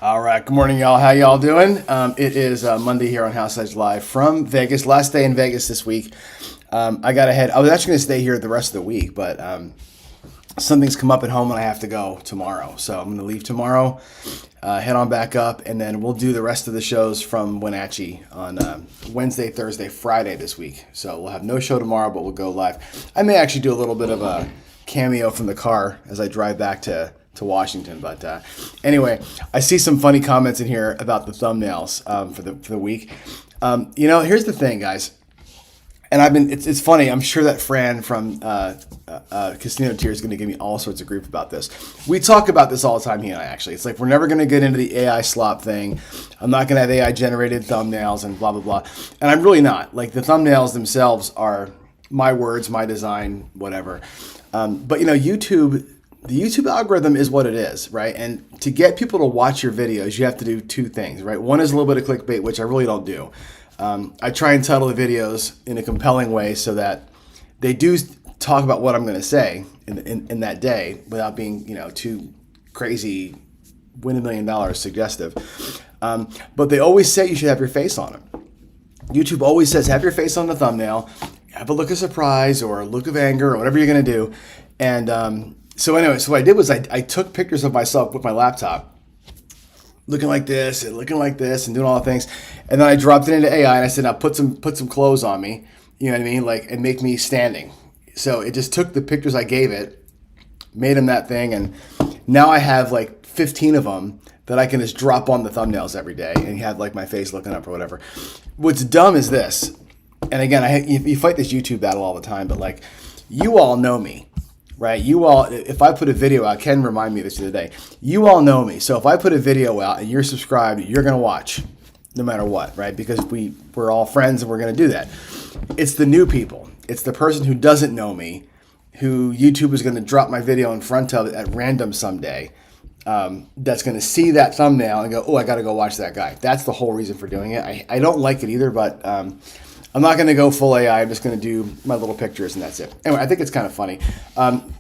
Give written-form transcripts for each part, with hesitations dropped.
All right, good morning, y'all. How y'all doing? It is Monday here on House Edge Live from Vegas. Last day in Vegas this week. I got ahead. I was actually going to stay here the rest of the week, but something's come up at home and I have to go tomorrow. So I'm going to leave tomorrow, head on back up, and then we'll do the rest of the shows from Wenatchee on Wednesday, Thursday, Friday this week. So we'll have no show tomorrow, but we'll go live. I may actually do a little bit of a cameo from the car as I drive back to Washington. But anyway, I see some funny comments in here about the thumbnails for the week. Here's the thing, guys. And it's funny. I'm sure that Fran from Casino Tier is going to give me all sorts of grief about this. We talk about this all the time, he and I, actually. It's like we're never going to get into the AI slop thing. I'm not going to have AI generated thumbnails and blah, blah, blah. And I'm really not. Like, the thumbnails themselves are my words, my design, whatever. But YouTube... The YouTube algorithm is what it is, right? And to get people to watch your videos, you have to do two things, right? One is a little bit of clickbait, which I really don't do. I try and title the videos in a compelling way so that they do talk about what I'm going to say in that day without being, too crazy, win $1 million suggestive. But they always say you should have your face on it. YouTube always says have your face on the thumbnail, have a look of surprise or a look of anger or whatever you're going to do. And so what I did was I took pictures of myself with my laptop, looking like this and doing all the things. And then I dropped it into AI and I said, now put some clothes on me, you know what I mean? And make me standing. So it just took the pictures I gave it, made them that thing. And now I have like 15 of them that I can just drop on the thumbnails every day and have like my face looking up or whatever. What's dumb is this. And again, you fight this YouTube battle all the time, but like, you all know me. Right, you all, if I put a video out, Ken reminded me of this the other day, you all know me. So if I put a video out and you're subscribed, you're going to watch no matter what, right? Because we're all friends and we're going to do that. It's the new people. It's the person who doesn't know me, who YouTube is going to drop my video in front of at random someday, that's going to see that thumbnail and go, oh, I got to go watch that guy. That's the whole reason for doing it. I don't like it either, but I'm not going to go full AI. I'm just going to do my little pictures and that's it. Anyway, I think it's kind of funny.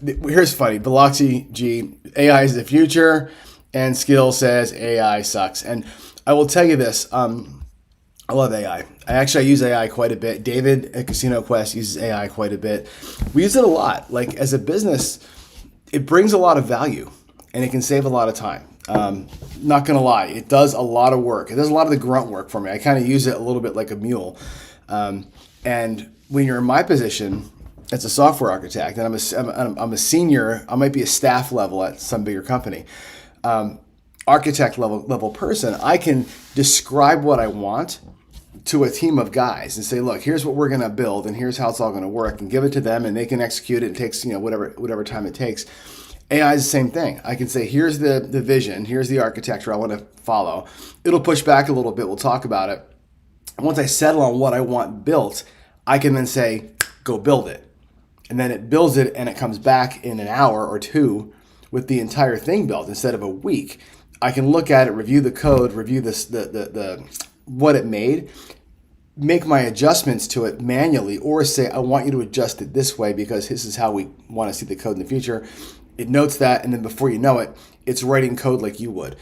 Here's funny. Biloxi G, AI is the future, and Skill says AI sucks. And I will tell you this. I love AI. I use AI quite a bit. David at Casino Quest uses AI quite a bit. We use it a lot. Like, as a business, it brings a lot of value, and it can save a lot of time. Not going to lie. It does a lot of work. It does a lot of the grunt work for me. I kind of use it a little bit like a mule. And when you're in my position as a software architect, and I'm a senior, I might be a staff level at some bigger company, architect level person, I can describe what I want to a team of guys and say, look, here's what we're going to build, and here's how it's all going to work, and give it to them, and they can execute it. It takes whatever time it takes. AI is the same thing. I can say, here's the vision, here's the architecture I want to follow. It'll push back a little bit. We'll talk about it. Once I settle on what I want built, I can then say, go build it. And then it builds it and it comes back in an hour or two with the entire thing built instead of a week. I can look at it, review the code, review the what it made, make my adjustments to it manually, or say, I want you to adjust it this way because this is how we want to see the code in the future. It notes that, and then before you know it, it's writing code like you would.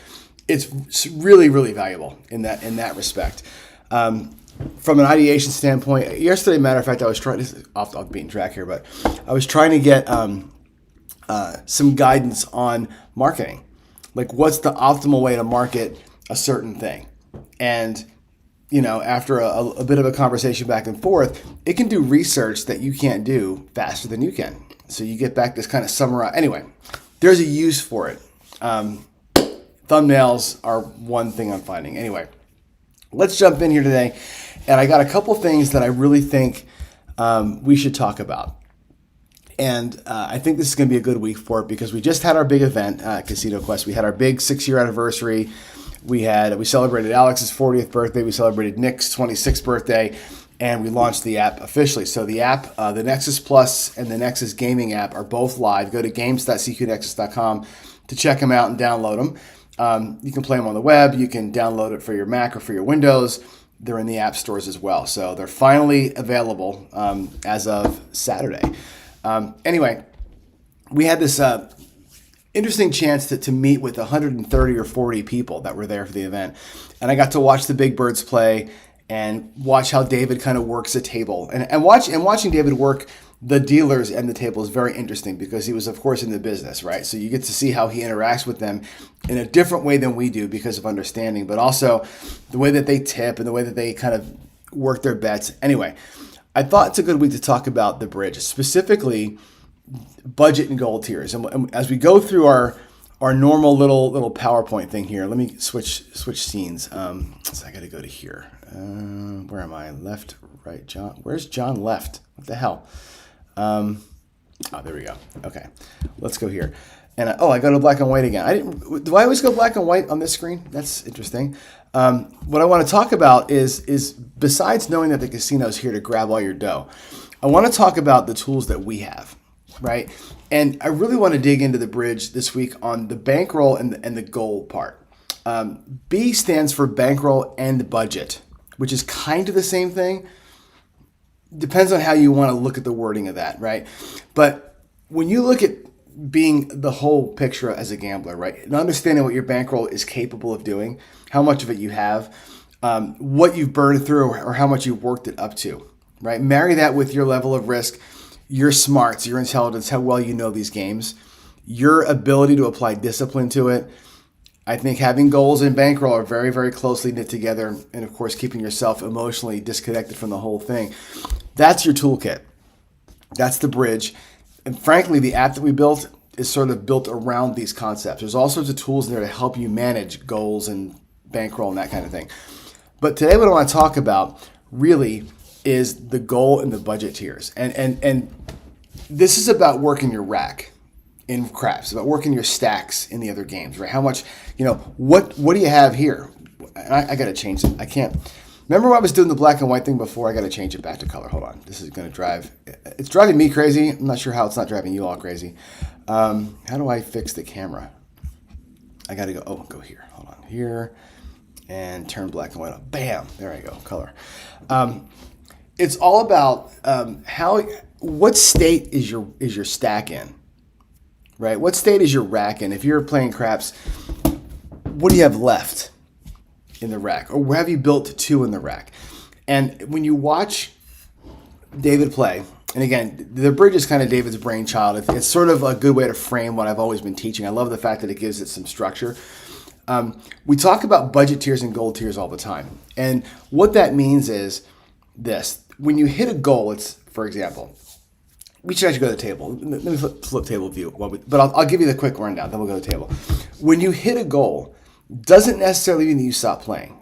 It's really, really valuable in that respect. From an ideation standpoint, yesterday, matter of fact, I was trying to, off beaten track here, but I was trying to get some guidance on marketing. Like, what's the optimal way to market a certain thing? And, after a bit of a conversation back and forth, it can do research that you can't do faster than you can. So you get back this kind of summary. Anyway, there's a use for it. Thumbnails are one thing I'm finding. Anyway, let's jump in here today. And I got a couple things that I really think we should talk about. And I think this is going to be a good week for it because we just had our big event at Casino Quest. We had our big 6-year anniversary. We celebrated Alex's 40th birthday. We celebrated Nick's 26th birthday. And we launched the app officially. So the app, the Nexus Plus and the Nexus Gaming app are both live. Go to games.cqnexus.com to check them out and download them. You can play them on the web. You can download it for your Mac or for your Windows. They're in the app stores as well. So they're finally available as of Saturday. Anyway, we had this interesting chance to meet with 130 or 40 people that were there for the event. And I got to watch the big birds play and watch how David kind of works a table. And watching David work the dealers and the table is very interesting because he was, of course, in the business, right? So you get to see how he interacts with them in a different way than we do because of understanding, but also the way that they tip and the way that they kind of work their bets. Anyway, I thought it's a good week to talk about the bridge, specifically budget and gold tiers. And as we go through our normal little PowerPoint thing here, let me switch scenes. So I got to go to here. Where am I? Left, right, John. Where's John left? What the hell? Oh, there we go. Okay, let's go here. And I go to black and white again. Do I always go black and white on this screen? That's interesting. What I want to talk about is besides knowing that the casino is here to grab all your dough, I want to talk about the tools that we have, right? And I really want to dig into the bridge this week on the bankroll and the goal part. B stands for bankroll and budget, which is kind of the same thing. Depends on how you want to look at the wording of that, right? But when you look at being the whole picture as a gambler, right, and understanding what your bankroll is capable of doing, how much of it you have, what you've burned through or how much you've worked it up to, right? Marry that with your level of risk, your smarts, your intelligence, how well you know these games, your ability to apply discipline to it. I think having goals and bankroll are very, very closely knit together, and of course, keeping yourself emotionally disconnected from the whole thing. That's your toolkit. That's the bridge. And frankly, the app that we built is sort of built around these concepts. There's all sorts of tools in there to help you manage goals and bankroll and that kind of thing. But today what I want to talk about really is the goal and the budget tiers. And this is about working your rack in craps, about working your stacks in the other games, right? How much, what do you have here? I got to change it. I can't. Remember when I was doing the black and white thing before? I got to change it back to color. Hold on. This is going to it's driving me crazy. I'm not sure how it's not driving you all crazy. How do I fix the camera? I got to go here. Hold on. Here. And turn black and white on. Bam. There I go. Color. It's all about what state is your stack in, right? What state is your rack in? If you're playing craps, what do you have left in the rack? Or have you built two in the rack? And when you watch David play, and again, the bridge is kind of David's brainchild. It's sort of a good way to frame what I've always been teaching. I love the fact that it gives it some structure. We talk about budget tiers and gold tiers all the time. And what that means is this. When you hit a goal, it's, for example, we should actually go to the table. Let me flip table view. But I'll give you the quick rundown, then we'll go to the table. When you hit a goal, doesn't necessarily mean that you stop playing.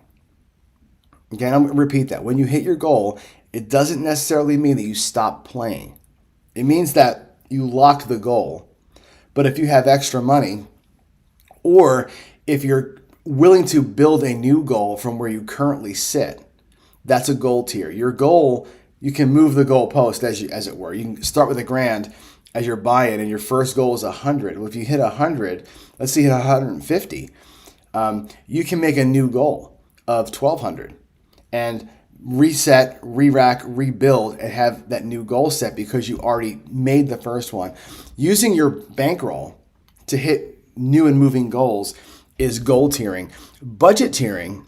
Okay, and I'm going to repeat that. When you hit your goal, it doesn't necessarily mean that you stop playing. It means that you lock the goal. But if you have extra money, or if you're willing to build a new goal from where you currently sit, that's a goal tier. Your goal, you can move the goal post as it were. You can start with $1,000 as your buy-in, and your first goal is 100. Well, if you hit 100, let's say you hit 150, you can make a new goal of 1,200 and reset, re-rack, rebuild, and have that new goal set because you already made the first one. Using your bankroll to hit new and moving goals is goal tiering. Budget tiering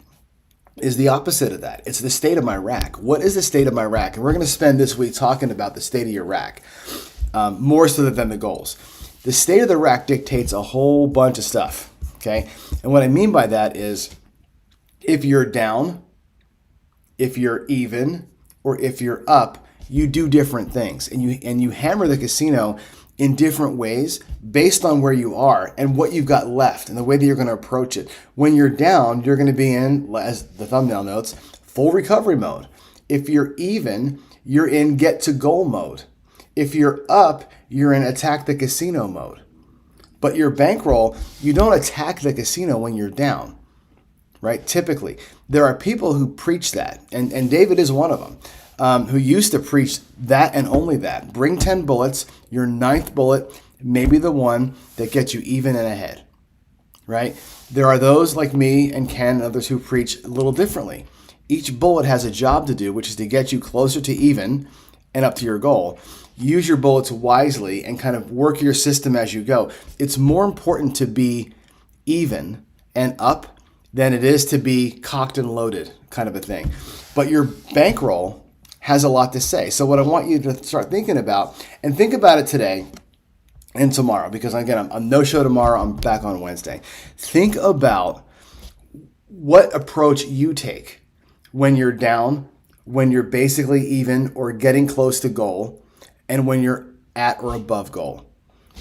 is the opposite of that. It's the state of my rack. What is the state of my rack? And we're going to spend this week talking about the state of your rack, more so than the goals. The state of the rack dictates a whole bunch of stuff, okay? And what I mean by that is if you're down, if you're even, or if you're up, you do different things. And you hammer the casino in different ways based on where you are and what you've got left and the way that you're going to approach it. When you're down, you're going to be in, as the thumbnail notes, full recovery mode. If you're even, you're in get to goal mode. If you're up, you're in attack the casino mode. But your bankroll, you don't attack the casino when you're down, right? Typically, there are people who preach that, and David is one of them. Who used to preach that and only that. Bring 10 bullets, your 9th bullet may be the one that gets you even and ahead, right? There are those like me and Ken and others who preach a little differently. Each bullet has a job to do, which is to get you closer to even and up to your goal. Use your bullets wisely and kind of work your system as you go. It's more important to be even and up than it is to be cocked and loaded, kind of a thing. But your bankroll has a lot to say. So what I want you to start thinking about, and think about it today and tomorrow, because again, I'm no show tomorrow, I'm back on Wednesday. Think about what approach you take when you're down, when you're basically even or getting close to goal, and when you're at or above goal.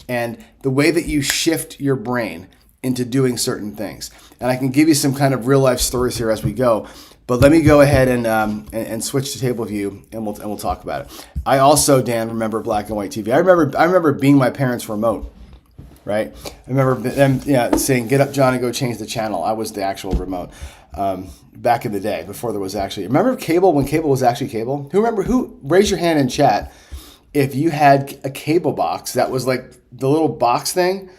And the way that you shift your brain into doing certain things. And I can give you some kind of real life stories here as we go. But let me go ahead and switch to table view, and we'll talk about it. I also, Dan, remember black and white TV. I remember being my parents' remote, right? I remember them saying, "Get up, John, and go change the channel." I was the actual remote back in the day before there was actually. Remember cable when cable was actually cable? Who? Raise your hand in chat if you had a cable box that was like the little box thing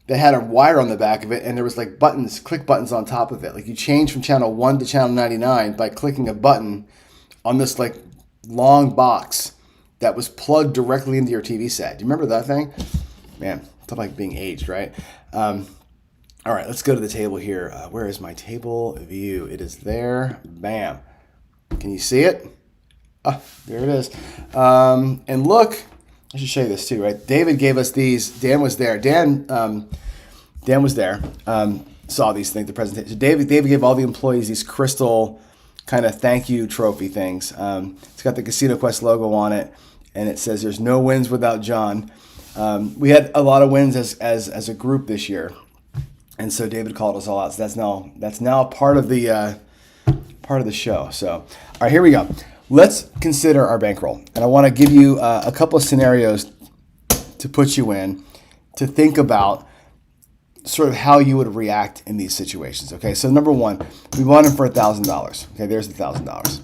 that had a wire on the back of it, and there was like buttons, click buttons on top of it. Like you change from channel 1 to channel 99 by clicking a button on this like long box that was plugged directly into your TV set. Do you remember that thing? Man, it's like being aged, right? All right, let's go to the table here. Where is my table view? It is there. Bam. Can you see it? Oh, there it is. And look, I should show you this too, right? David gave us these. Dan was there. Dan was there. Saw these things, the presentation. So David gave all the employees these crystal kind of thank you trophy things. It's got the Casino Quest logo on it, and it says "There's no wins without John." We had a lot of wins as a group this year, and so David called us all out. So that's now part of the show. So all right, here we go. Let's consider our bankroll. And I want to give you a couple of scenarios to put you in to think about sort of how you would react in these situations. Okay, so number one, we bought him for $1,000. Okay, there's the $1,000.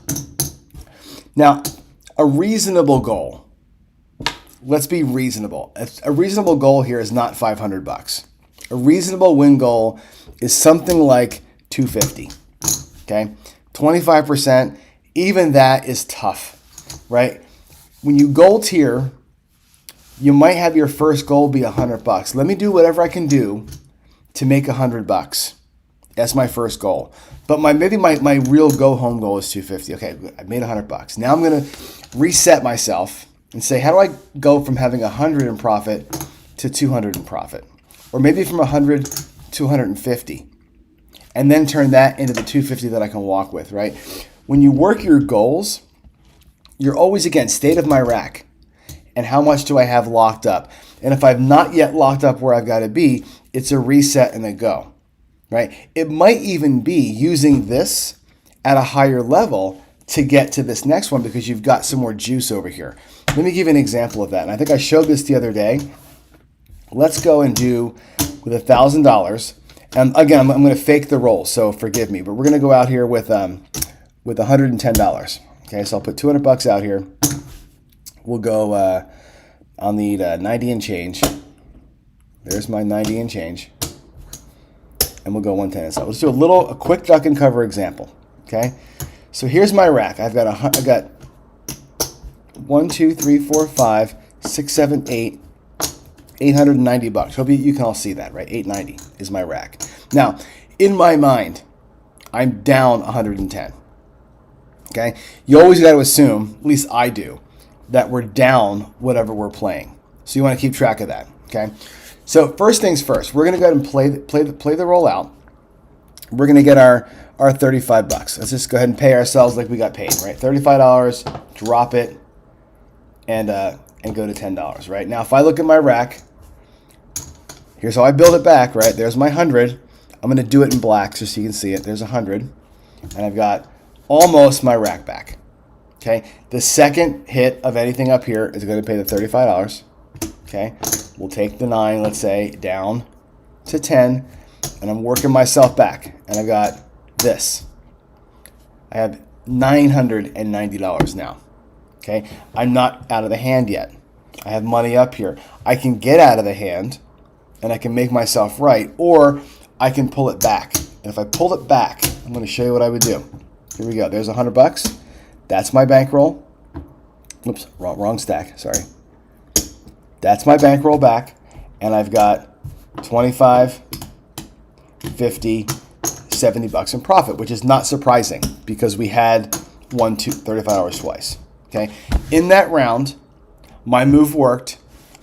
Now, a reasonable goal. Let's be reasonable. A reasonable goal here is not $500. A reasonable win goal is something like $250. Okay, 25%. Even that is tough, right? When you goal tier, you might have your first goal be $100. Let me do whatever I can do to make $100. That's my first goal. But maybe my real go home goal is $250. Okay, I made $100. Now I'm gonna reset myself and say, how do I go from having $100 in profit to $200 in profit, or maybe from $100 to $150, and then turn that into the $250 that I can walk with, right? When you work your goals, you're always, again, state of my rack and how much do I have locked up. And if I've not yet locked up where I've got to be, it's a reset and a go, right? It might even be using this at a higher level to get to this next one because you've got some more juice over here. Let me give you an example of that. And I think I showed this the other day. Let's go and do with $1,000. And again, I'm going to fake the roll, so forgive me. But we're going to go out here with $110. Okay, so I'll put $200 out here. We'll go, I'll need 90 and change. There's my 90 and change. And we'll go 110. So let's do a quick duck and cover example. Okay, so here's my rack. I've got 1, 2, 3, 4, 5, 6, 7, 8, $890. Hope you can all see that, right? 890 is my rack. Now, in my mind, I'm down 110. Okay, you always got to assume, at least I do, that we're down whatever we're playing. So you want to keep track of that. Okay, so first things first, we're going to go ahead and play the roll out. We're going to get our $35. Let's just go ahead and pay ourselves like we got paid, right? $35, drop it, and go to $10. Right now, if I look at my rack, here's how I build it back. Right, there's my 100. I'm going to do it in black just so you can see it. There's 100, and I've got almost my rack back. Okay, the second hit of anything up here is going to pay the $35. Okay, we'll take the 9, let's say, down to 10, and I'm working myself back, and I've got this. I have $990 now. Okay, I'm not out of the hand yet. I have money up here. I can get out of the hand, and I can make myself right, or I can pull it back. And if I pull it back, I'm going to show you what I would do. Here we go. There's $100. That's my bankroll. Oops, wrong stack, sorry. That's my bankroll back, and I've got 25, 50, $70 in profit, which is not surprising because we had $35 twice. Okay, in that round, my move worked.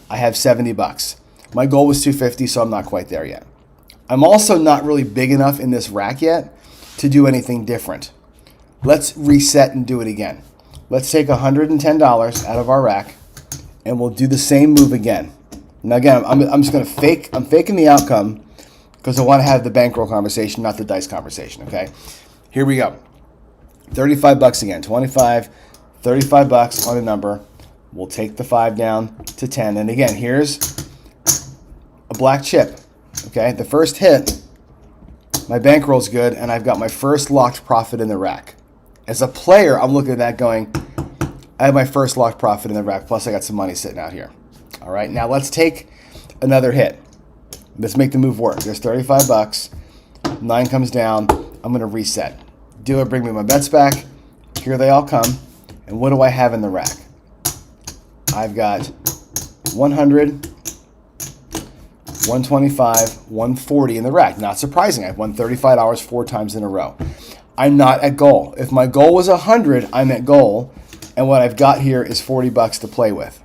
I have $70. My goal was 250, so I'm not quite there yet. I'm also not really big enough in this rack yet to do anything different. Let's reset and do it again. Let's take $110 out of our rack, and we'll do the same move again. Now again, I'm just gonna fake. I'm faking the outcome because I want to have the bankroll conversation, not the dice conversation. Okay, here we go. $35 again. 25, $35 on a number. We'll take the 5 down to 10, and again, here's a black chip. Okay, the first hit, my bankroll's good, and I've got my first locked profit in the rack. As a player, I'm looking at that going, I have my first locked profit in the rack, plus I got some money sitting out here. All right, now let's take another hit. Let's make the move work. There's $35. 9 comes down. I'm going to reset. Dealer, bring me my bets back. Here they all come. And what do I have in the rack? I've got 100, 125, 140 in the rack. Not surprising. I've won $35 4 times in a row. I'm not at goal. If my goal was 100, I'm at goal. And what I've got here is $40 to play with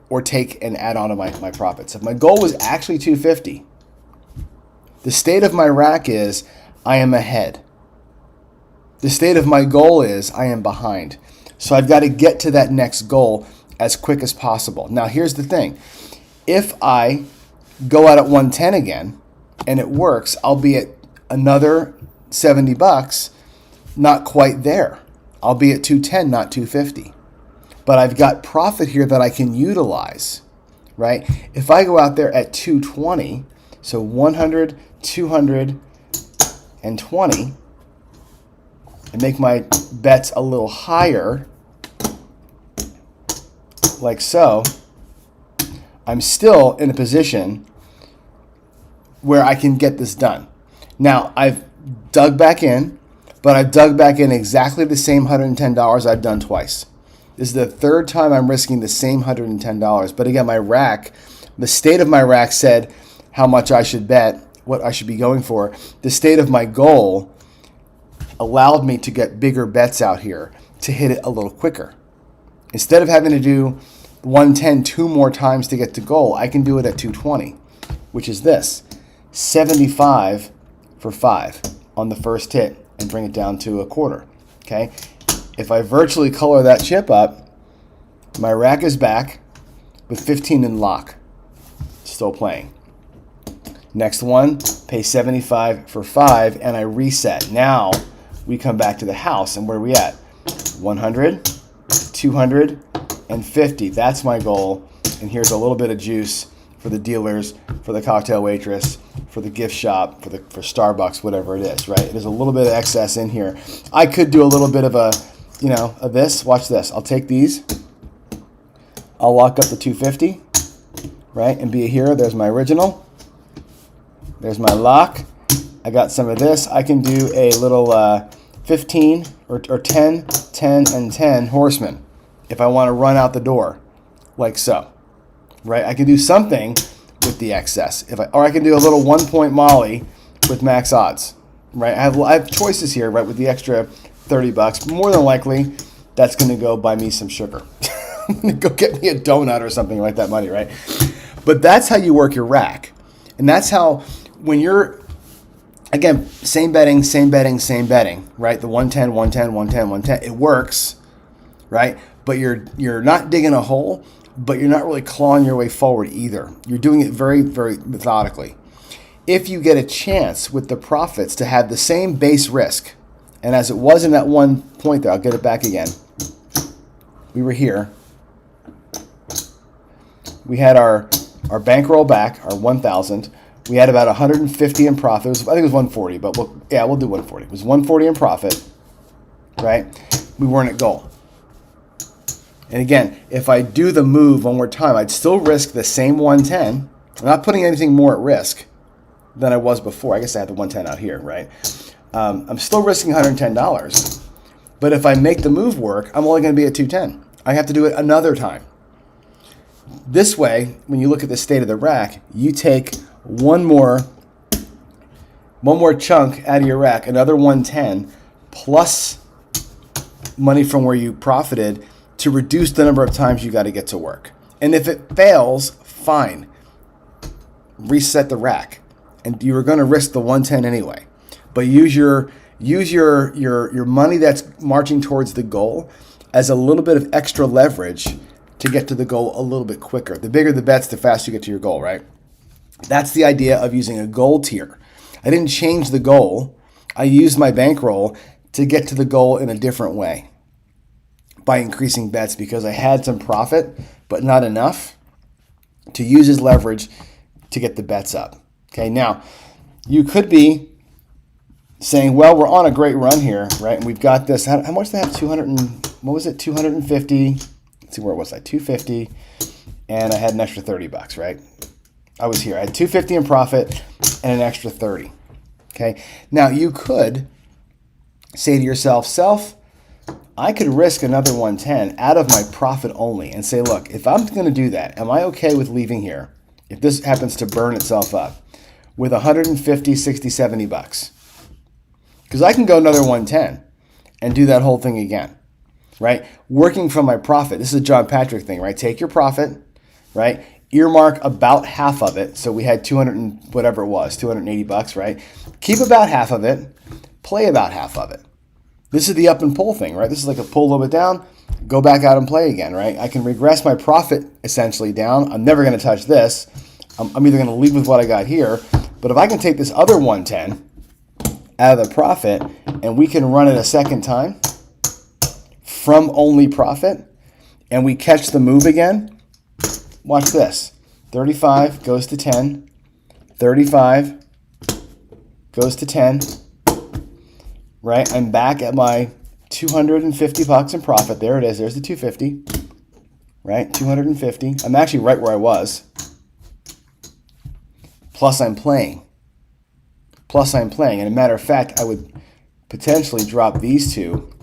or take and add on to my profits. If my goal was actually 250, the state of my rack is I am ahead. The state of my goal is I am behind. So I've got to get to that next goal as quick as possible. Now, here's the thing. If I go out at 110 again and it works, I'll be at another $70, not quite there. I'll be at 210, not 250. But I've got profit here that I can utilize, right? If I go out there at 220, so 100, 220, and make my bets a little higher, like so, I'm still in a position where I can get this done. Now, I've dug back in, but I've dug back in exactly the same $110 I've done twice. This is the third time I'm risking the same $110. But again, my rack, the state of my rack said how much I should bet, what I should be going for. The state of my goal allowed me to get bigger bets out here to hit it a little quicker. Instead of having to do 110 2 more times to get to goal, I can do it at 220, which is this, 75 for 5 on the first hit and bring it down to a quarter, okay? If I virtually color that chip up, my rack is back with 15 in lock, still playing. Next one, pay 75 for 5, and I reset. Now we come back to the house, and where are we at? 100, 250. That's my goal. And here's a little bit of juice for the dealers, for the cocktail waitress, for the gift shop, for Starbucks, whatever it is, right? There's a little bit of excess in here. I could do a little bit of of this. Watch this. I'll take these. I'll lock up the 250, right? And be a hero. There's my original. There's my lock. I got some of this. I can do a little 15 or 10, 10, and 10 horsemen if I want to run out the door, like so, right? I can do something with the excess, or I can do a little 1-point molly with max odds, right? I have choices here, right? With the extra $30, more than likely, that's going to go buy me some sugar. I'm going to go get me a donut or something like that money, right? But that's how you work your rack, and that's how when you're again same betting, right? The 110, 110, 110, 110. It works, right? But you're not digging a hole, but you're not really clawing your way forward either. You're doing it very, very methodically. If you get a chance with the profits to have the same base risk, and as it was in that one point there, I'll get it back again. We were here. We had our bankroll back, our 1,000. We had about 150 in profit. I think it was 140, but we'll do 140. It was 140 in profit, right? We weren't at goal. And again, if I do the move one more time, I'd still risk the same 110. I'm not putting anything more at risk than I was before. I guess I had the 110 out here, right? I'm still risking $110. But if I make the move work, I'm only going to be at 210. I have to do it another time. This way, when you look at the state of the rack, you take one more chunk out of your rack, another 110, plus money from where you profited to reduce the number of times you got to get to work. And if it fails, fine. Reset the rack. And you were going to risk the 110 anyway. But use your money that's marching towards the goal as a little bit of extra leverage to get to the goal a little bit quicker. The bigger the bets, the faster you get to your goal, right? That's the idea of using a goal tier. I didn't change the goal. I used my bankroll to get to the goal in a different way by increasing bets because I had some profit, but not enough to use as leverage to get the bets up. Okay, now you could be saying, well, we're on a great run here, right? And we've got this. How much did I have? 250. Let's see, where was I? 250, and I had an extra $30, right? I was here. I had 250 in profit and an extra 30. Okay. Now you could say to yourself, I could risk another 110 out of my profit only and say, look, if I'm going to do that, am I okay with leaving here if this happens to burn itself up with 150, 60, 70 bucks? Because I can go another 110 and do that whole thing again, right? Working from my profit. This is a John Patrick thing, right? Take your profit, right? Earmark about half of it. So we had 200 and whatever it was, 280 bucks, right? Keep about half of it, play about half of it. This is the up and pull thing, right? This is like a pull a little bit down, go back out and play again, right? I can regress my profit essentially down. I'm never going to touch this. I'm either going to leave with what I got here, but if I can take this other 110 out of the profit and we can run it a second time from only profit and we catch the move again, watch this. 35 goes to 10, 35 goes to 10, right? I'm back at my 250 bucks in profit. There it is. There's the 250, right? 250. I'm actually right where I was. Plus I'm playing. And a matter of fact, I would potentially drop these two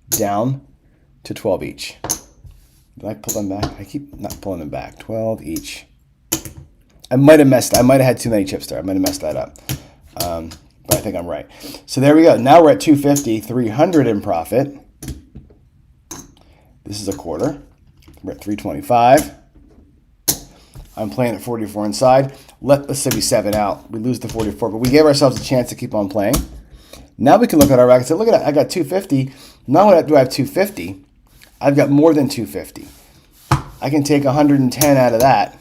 down to 12 each. Did I pull them back? I keep not pulling them back. 12 each. I might have had too many chips there. I might have messed that up. But I think I'm right. So there we go. Now we're at 250, 300 in profit. This is a quarter. We're at 325. I'm playing at 44 inside. Let's say we 7 out. We lose the 44, but we gave ourselves a chance to keep on playing. Now we can look at our rack and say, look at that. I got 250. Not only do I have 250, I've got more than 250. I can take 110 out of that.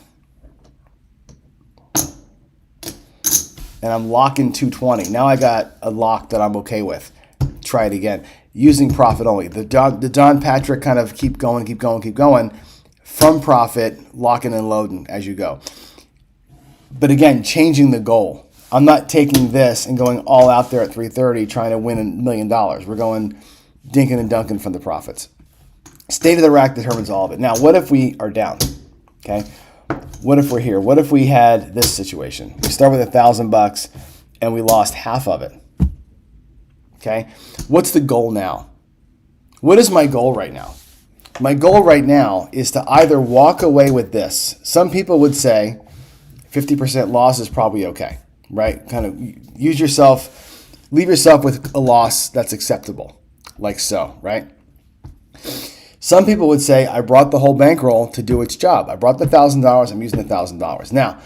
And I'm locking 220. Now I got a lock that I'm okay with. Try it again. Using profit only. The Don Patrick kind of keep going. From profit, locking and loading as you go. But again, changing the goal. I'm not taking this and going all out there at 330 trying to win $1 million. We're going dinking and dunking from the profits. State of the rack determines all of it. Now, what if we are down? Okay. What if we're here? What if we had this situation? We start with $1,000 and we lost half of it. Okay. What's the goal now? What is my goal right now? My goal right now is to either walk away with this. Some people would say 50% loss is probably okay, right? Kind of leave yourself with a loss that's acceptable, like so, right? Some people would say, I brought the whole bankroll to do its job. I brought the $1,000, I'm using the $1,000. Now,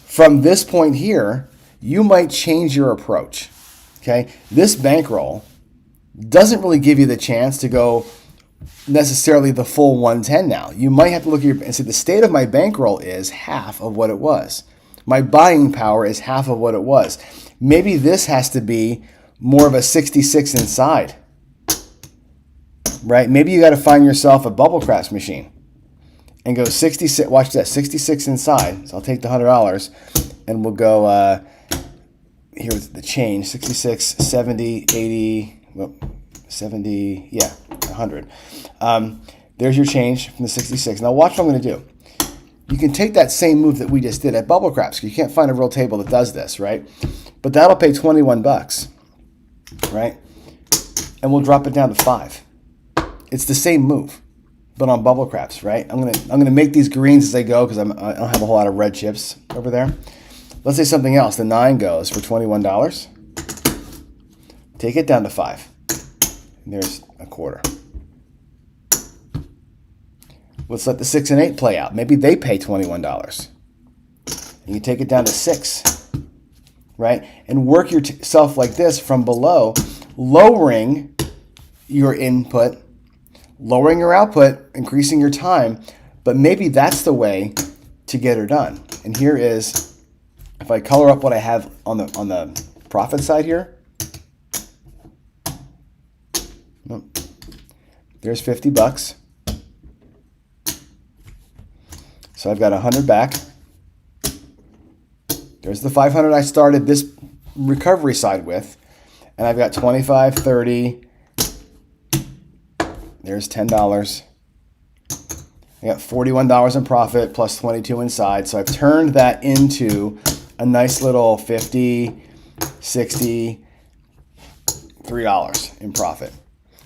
from this point here, you might change your approach, okay? This bankroll doesn't really give you the chance to go necessarily the full 110 now. You might have to look at your and say the state of my bankroll is half of what it was. My buying power is half of what it was. Maybe this has to be more of a 66 inside, right? Maybe you got to find yourself a bubble craps machine and go 66. Watch that, 66 inside. So I'll take the $100 and we'll go here's the change: 66, 70, 80. Well, 70, yeah, 100. There's your change from the 66. Now watch what I'm going to do. You can take that same move that we just did at Bubble Craps. You can't find a real table that does this, right? But that'll pay 21 bucks, right? And we'll drop it down to 5. It's the same move. but on bubble craps, right? I'm gonna make these greens as I go because I don't have a whole lot of red chips over there. Let's say something else. The 9 goes for $21. Take it down to 5. And there's a quarter. Let's let the 6 and 8 play out. Maybe they pay $21. And you take it down to 6, right? And work yourself like this from below, lowering your input, lowering your output, increasing your time. But maybe that's the way to get her done. And here is, if I color up what I have on the profit side here, there's $50. So I've got 100 back. There's the 500 I started this recovery side with, and I've got 25, 30. There's $10. I got $41 in profit plus 22 inside. So I've turned that into a nice little 50, 60, $3 in profit.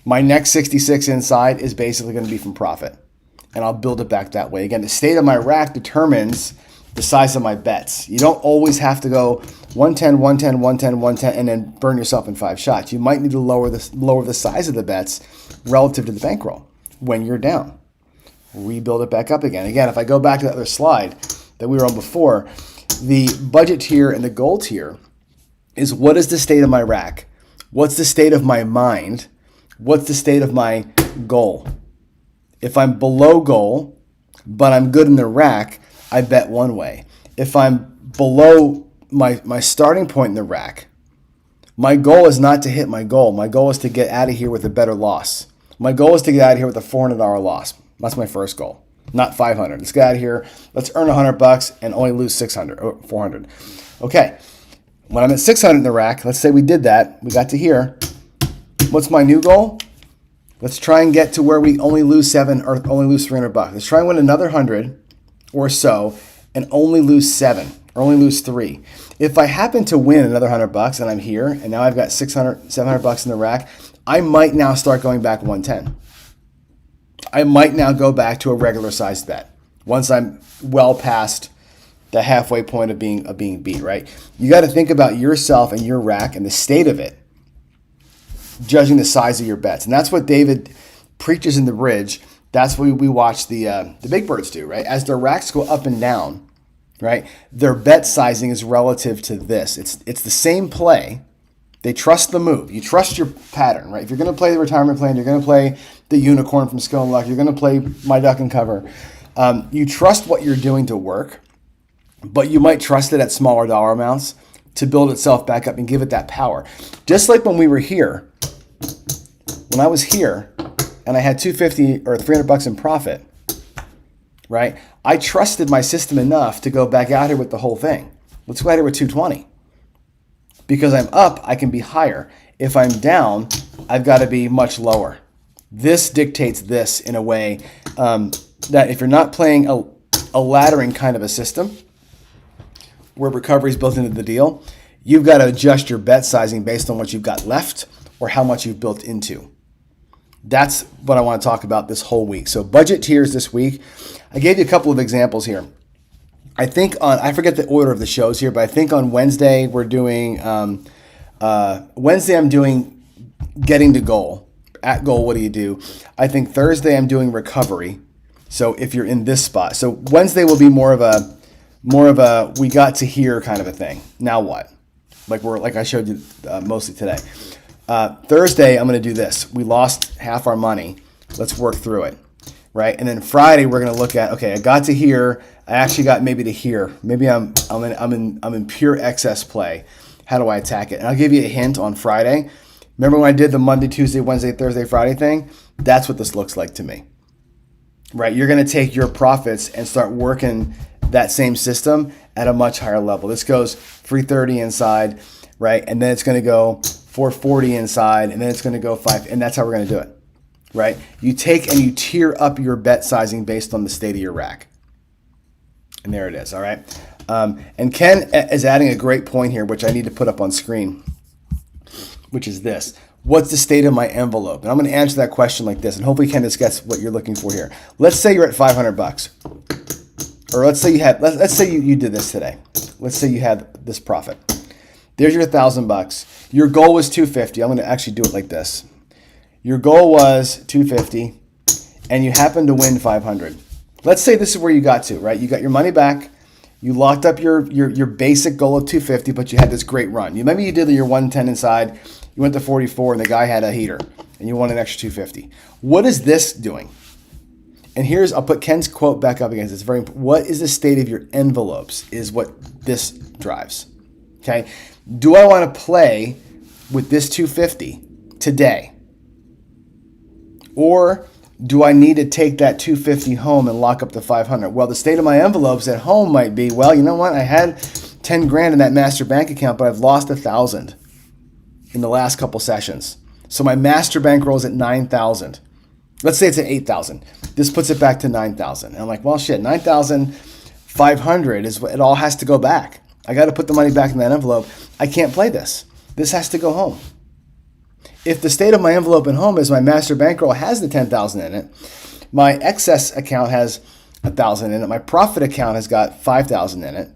My next 66 inside is basically going to be from profit, and I'll build it back that way. Again, the state of my rack determines the size of my bets. You don't always have to go 110, 110, 110, 110, and then burn yourself in 5 shots. You might need to lower the size of the bets relative to the bankroll when you're down. Rebuild it back up again. Again, if I go back to that other slide that we were on before, the budget tier and the goal tier is what is the state of my rack? What's the state of my mind? What's the state of my goal? If I'm below goal, but I'm good in the rack, I bet one way. If I'm below my starting point in the rack, my goal is not to hit my goal. My goal is to get out of here with a better loss. My goal is to get out of here with a $400 loss. That's my first goal, not 500. Let's get out of here. Let's earn $100 and only lose 600 or 400. Okay, when I'm at 600 in the rack, let's say we did that. We got to here. What's my new goal? Let's try and get to where we only lose 7 or only lose $300. Let's try and win another 100 or so and only lose 7 or only lose 3. If I happen to win another $100 and I'm here and now I've got $700 in the rack, I might now start going back 110. I might now go back to a regular sized bet once I'm well past the halfway point of being beat, right? You got to think about yourself and your rack and the state of it, judging the size of your bets. And that's what David preaches in the bridge. That's what we watch the big birds do, right? As their racks go up and down, right? Their bet sizing is relative to this. It's the same play. They trust the move. You trust your pattern, right? If you're going to play the retirement plan, you're going to play the unicorn from Skill and Luck, you're going to play my duck and cover. You trust what you're doing to work, but you might trust it at smaller dollar amounts to build itself back up and give it that power. Just like when we were here, when I was here and I had $250 or $300 in profit, right? I trusted my system enough to go back out here with the whole thing. Let's go out here with 220. Because I'm up, I can be higher. If I'm down, I've got to be much lower. This dictates this in a way that if you're not playing a laddering kind of a system where recovery is built into the deal, you've got to adjust your bet sizing based on what you've got left or how much you've built into. That's what I want to talk about this whole week. So budget tiers this week. I gave you a couple of examples here. I think I forget the order of the shows here, but I think on Wednesday we're doing, Wednesday I'm doing getting to goal. At goal, what do you do? I think Thursday I'm doing recovery. So if you're in this spot. So Wednesday will be more of a we got to here kind of a thing. Now what? Like I showed you mostly today. Thursday I'm going to do this. We lost half our money. Let's work through it. Right? And then Friday we're going to look at, okay, I got to here. I actually got maybe to here. Maybe I'm in pure excess play. How do I attack it? And I'll give you a hint on Friday. Remember when I did the Monday, Tuesday, Wednesday, Thursday, Friday thing? That's what this looks like to me. Right? You're going to take your profits and start working that same system at a much higher level. This goes 330 inside, right? And then it's going to go 440 inside, and then it's going to go 5, and that's how we're going to do it. Right? You take and you tier up your bet sizing based on the state of your rack. And there it is, all right? And Ken is adding a great point here, which I need to put up on screen, which is this. what's the state of my envelope? And I'm going to answer that question like this, and hopefully Ken gets what you're looking for here. Let's say you're at $500, or let's say you did this today. Let's say you had this profit. There's your $1,000. Your goal was $250. I'm going to actually do it like this. Your goal was $250, and you happen to win $500. Let's say this is where you got to, right? You got your money back. You locked up your basic goal of $250, but you had this great run. Maybe you did your 110 inside. You went to 44, and the guy had a heater, and you won an extra $250. What is this doing? And I'll put Ken's quote back up against it. It's very important. What is the state of your envelopes is what this drives. Okay? Do I want to play with this $250 today? Or do I need to take that $250 home and lock up the $500? Well, the state of my envelopes at home might be, well, you know what? I had 10 grand in that master bank account, but I've lost 1,000 in the last couple sessions. So my master bankroll is at 9,000. Let's say it's at 8,000. This puts it back to 9,000. And I'm like, well, shit, 9,500 is what it all has to go back. I got to put the money back in that envelope. I can't play this. This has to go home. If the state of my envelope at home is my master bankroll has the 10,000 in it, my excess account has 1,000 in it, my profit account has got 5,000 in it,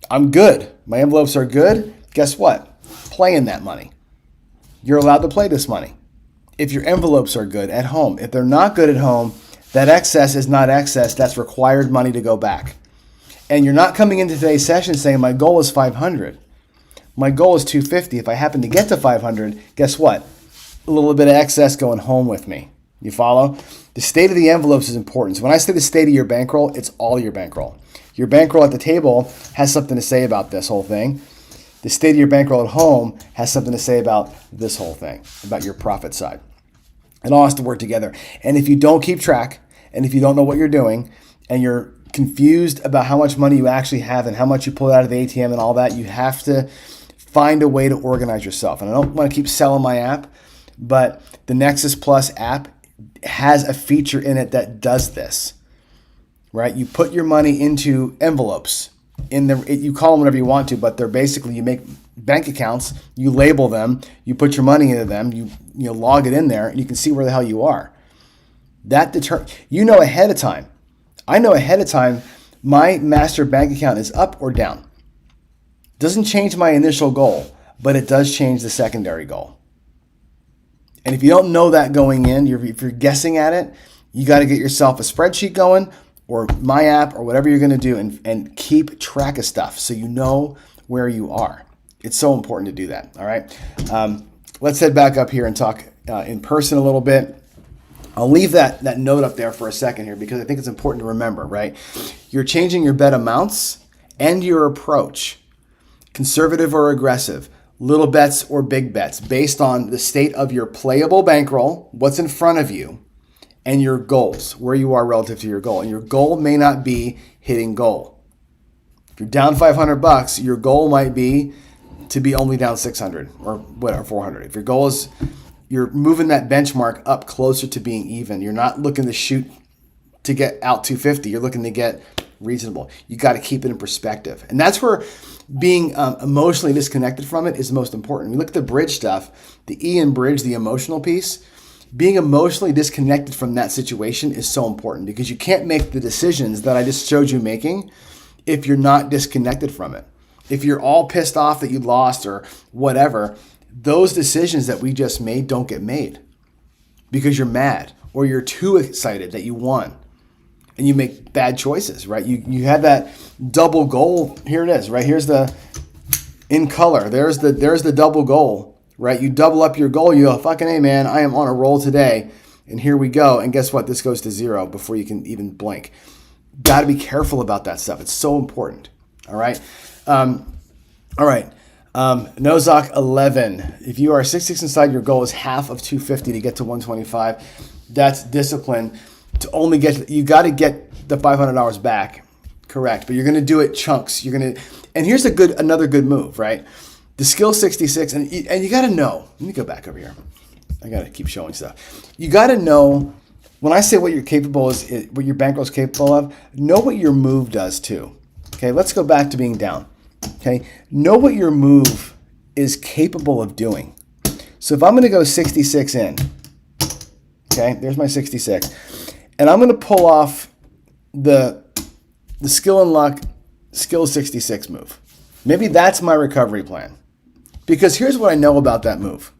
I'm good. My envelopes are good. Guess what? Play in that money. You're allowed to play this money. If your envelopes are good at home. If they're not good at home, that excess is not excess. That's required money to go back. And you're not coming into today's session saying my goal is 500. My goal is 250. If I happen to get to 500, guess what? A little bit of excess going home with me. You follow? The state of the envelopes is important. So when I say the state of your bankroll, it's all your bankroll. Your bankroll at the table has something to say about this whole thing. The state of your bankroll at home has something to say about this whole thing, about your profit side. It all has to work together. And if you don't keep track, and if you don't know what you're doing, and you're confused about how much money you actually have and how much you pull out of the ATM and all that, you have to find a way to organize yourself. And I don't want to keep selling my app, but the Nexus Plus app has a feature in it that does this, right? You put your money into envelopes. You call them whatever you want to, but they're basically, you make bank accounts, you label them, you put your money into them, you log it in there, and you can see where the hell you are. You know ahead of time. I know ahead of time my master bank account is up or down. Doesn't change my initial goal, but it does change the secondary goal. And if you don't know that going in, if you're guessing at it, you got to get yourself a spreadsheet going, or my app, or whatever you're going to do, and keep track of stuff so you know where you are. It's so important to do that. All right. Let's head back up here and talk in person a little bit. I'll leave that note up there for a second here because I think it's important to remember, right? You're changing your bet amounts and your approach, conservative or aggressive, little bets or big bets, based on the state of your playable bankroll, what's in front of you, and your goals, where you are relative to your goal. And your goal may not be hitting goal. If you're down $500, your goal might be to be only down 600 or whatever, 400. If your goal is you're moving that benchmark up closer to being even. You're not looking to shoot to get out 250. You're looking to get reasonable. You got to keep it in perspective. And that's where being emotionally disconnected from it is most important. We look at the bridge stuff, the E in bridge, the emotional piece. Being emotionally disconnected from that situation is so important because you can't make the decisions that I just showed you making if you're not disconnected from it. If you're all pissed off that you lost or whatever, those decisions that we just made don't get made because you're mad or you're too excited that you won and you make bad choices, right? You had that double goal. Here it is, right? Here's the in color. There's the double goal, right? You double up your goal. You go, fucking A, man, I am on a roll today. And here we go. And guess what? This goes to zero before you can even blink. Got to be careful about that stuff. It's so important. All right. All right. Nozak 11. If you are 66 inside, your goal is half of 250 to get to 125. That's discipline. To only get, you got to get the $500 back, correct? But you're going to do it chunks. And here's another good move, right? The skill 66, and you got to know. Let me go back over here. I got to keep showing stuff. You got to know when I say what you're capable is, what your bankroll is capable of. Know what your move does too. Okay, let's go back to being down. Okay, know what your move is capable of doing. So if I'm going to go 66 in, okay, there's my 66, and I'm going to pull off the skill and luck, skill 66 move. Maybe that's my recovery plan. Because here's what I know about that move.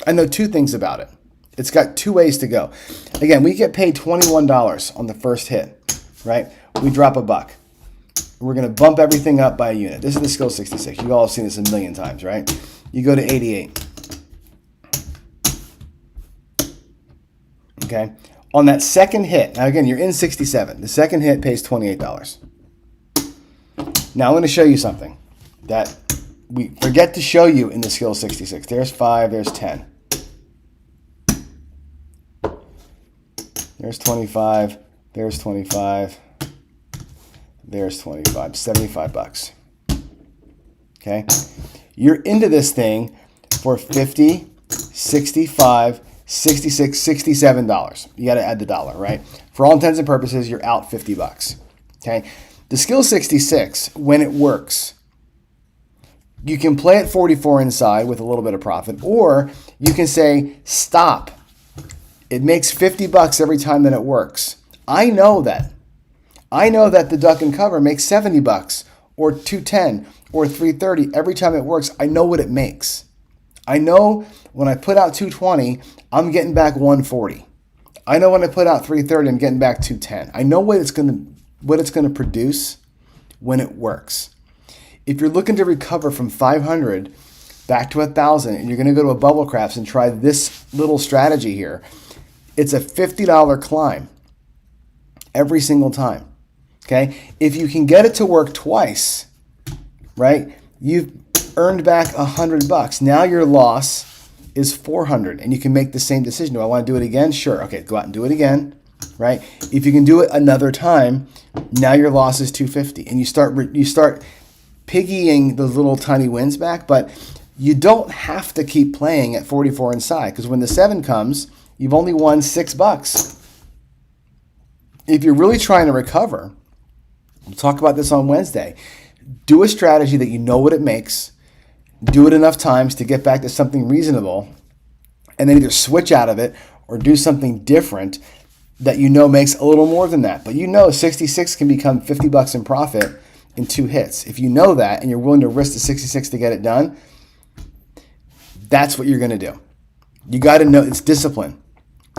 I know two things about it. It's got two ways to go. Again, we get paid $21 on the first hit, right? We drop $1. We're going to bump everything up by a unit. This is the skill 66. You all have seen this a million times, right? You go to 88. Okay? On that second hit, now again, you're in 67. The second hit pays $28. Now I'm going to show you something that we forget to show you in the skill 66. There's 5, there's 10. There's 25, there's 25, there's 25, $75. Okay? You're into this thing for $50, $65, $66, $67. You got to add the dollar, right? For all intents and purposes, you're out $50. Okay? The skill 66, when it works, you can play at 44 inside with a little bit of profit, or you can say, stop. It makes $50 every time that it works. I know that. I know that the duck and cover makes $70 or $210 or $330 every time it works. I know what it makes. I know when I put out $220, I'm getting back $140. I know when I put out $330, I'm getting back $210. I know what it's going to produce when it works. If you're looking to recover from 500 back to 1,000 and you're going to go to a Bubble Crafts and try this little strategy here, it's a $50 climb every single time. Okay? If you can get it to work twice, right? You've earned back $100. Now your loss is $400 and you can make the same decision. Do I want to do it again? Sure. Okay, go out and do it again, right? If you can do it another time, now your loss is $250 and you start piggying those little tiny wins back, but you don't have to keep playing at 44 inside because when the 7 comes, you've only won $6. If you're really trying to recover, we'll talk about this on Wednesday. Do a strategy that you know what it makes. Do it enough times to get back to something reasonable, and then either switch out of it or do something different that you know makes a little more than that. But you know 66 can become $50 in profit in 2 hits. If you know that and you're willing to risk the 66 to get it done, that's what you're going to do. You got to know it's discipline.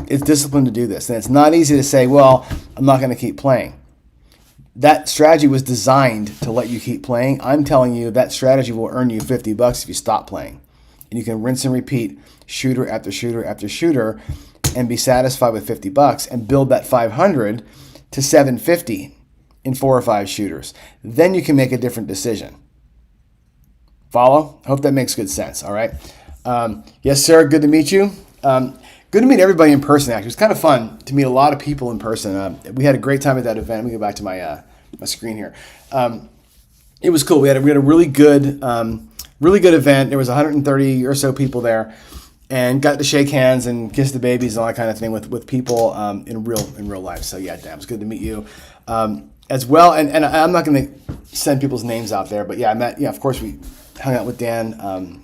It's discipline to do this. And it's not easy to say, well, I'm not going to keep playing. That strategy was designed to let you keep playing. I'm telling you that strategy will earn you $50 if you stop playing. And you can rinse and repeat shooter after shooter after shooter and be satisfied with $50 and build that 500 to 750 in 4 or 5 shooters. Then you can make a different decision. Follow? I hope that makes good sense. All right. Yes, sir. Good to meet you. Good to meet everybody in person, actually. It was kind of fun to meet a lot of people in person. We had a great time at that event. Let me go back to my screen here. It was cool. We had a really good event. There was 130 or so people there, and got to shake hands and kiss the babies and all that kind of thing with people in real life. So yeah, Dan, it was good to meet you as well. And I'm not going to send people's names out there, but yeah, I met. Yeah, of course we hung out with Dan.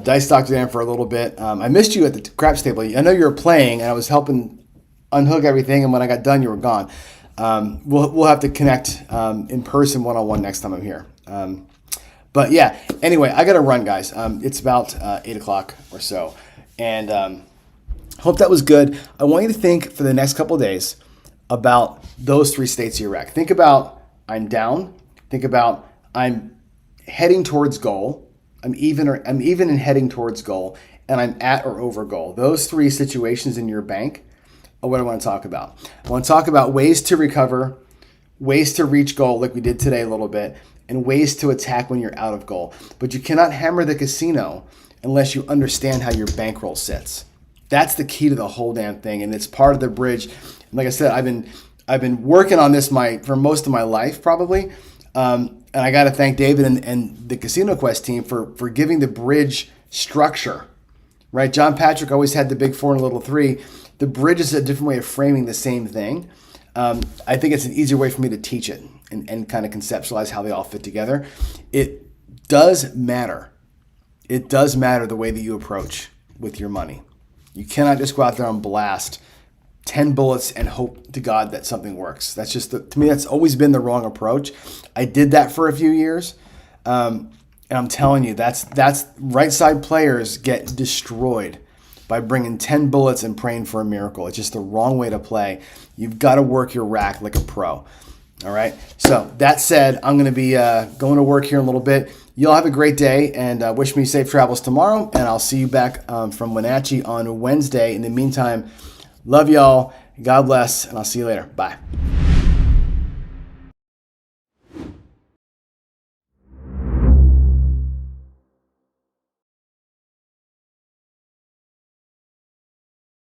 Dice Dr. Dan for a little bit. I missed you at the craps table. I know you were playing, and I was helping unhook everything, and when I got done, you were gone. We'll have to connect in person one-on-one next time I'm here. But yeah, anyway, I got to run, guys. It's about 8 o'clock or so, and hope that was good. I want you to think for the next couple of days about those 3 states you're at. Think about I'm down. Think about I'm heading towards goal. I'm even in heading towards goal, and I'm at or over goal. Those 3 situations in your bank are what I want to talk about. I want to talk about ways to recover, ways to reach goal like we did today a little bit, and ways to attack when you're out of goal. But you cannot hammer the casino unless you understand how your bankroll sits. That's the key to the whole damn thing, and it's part of the bridge. And like I said, I've been working on this for most of my life probably. And I got to thank David and the Casino Quest team for giving the bridge structure, right? John Patrick always had the big 4 and a little 3. The bridge is a different way of framing the same thing. I think it's an easier way for me to teach it and kind of conceptualize how they all fit together. It does matter. It does matter the way that you approach with your money. You cannot just go out there and blast 10 bullets and hope to God that something works. That's just, to me, that's always been the wrong approach. I did that for a few years. And I'm telling you, that's right side players get destroyed by bringing 10 bullets and praying for a miracle. It's just the wrong way to play. You've got to work your rack like a pro. All right. So that said, I'm going to be going to work here in a little bit. Y'all have a great day, and wish me safe travels tomorrow. And I'll see you back from Wenatchee on Wednesday. In the meantime, love y'all. God bless, and I'll see you later. Bye.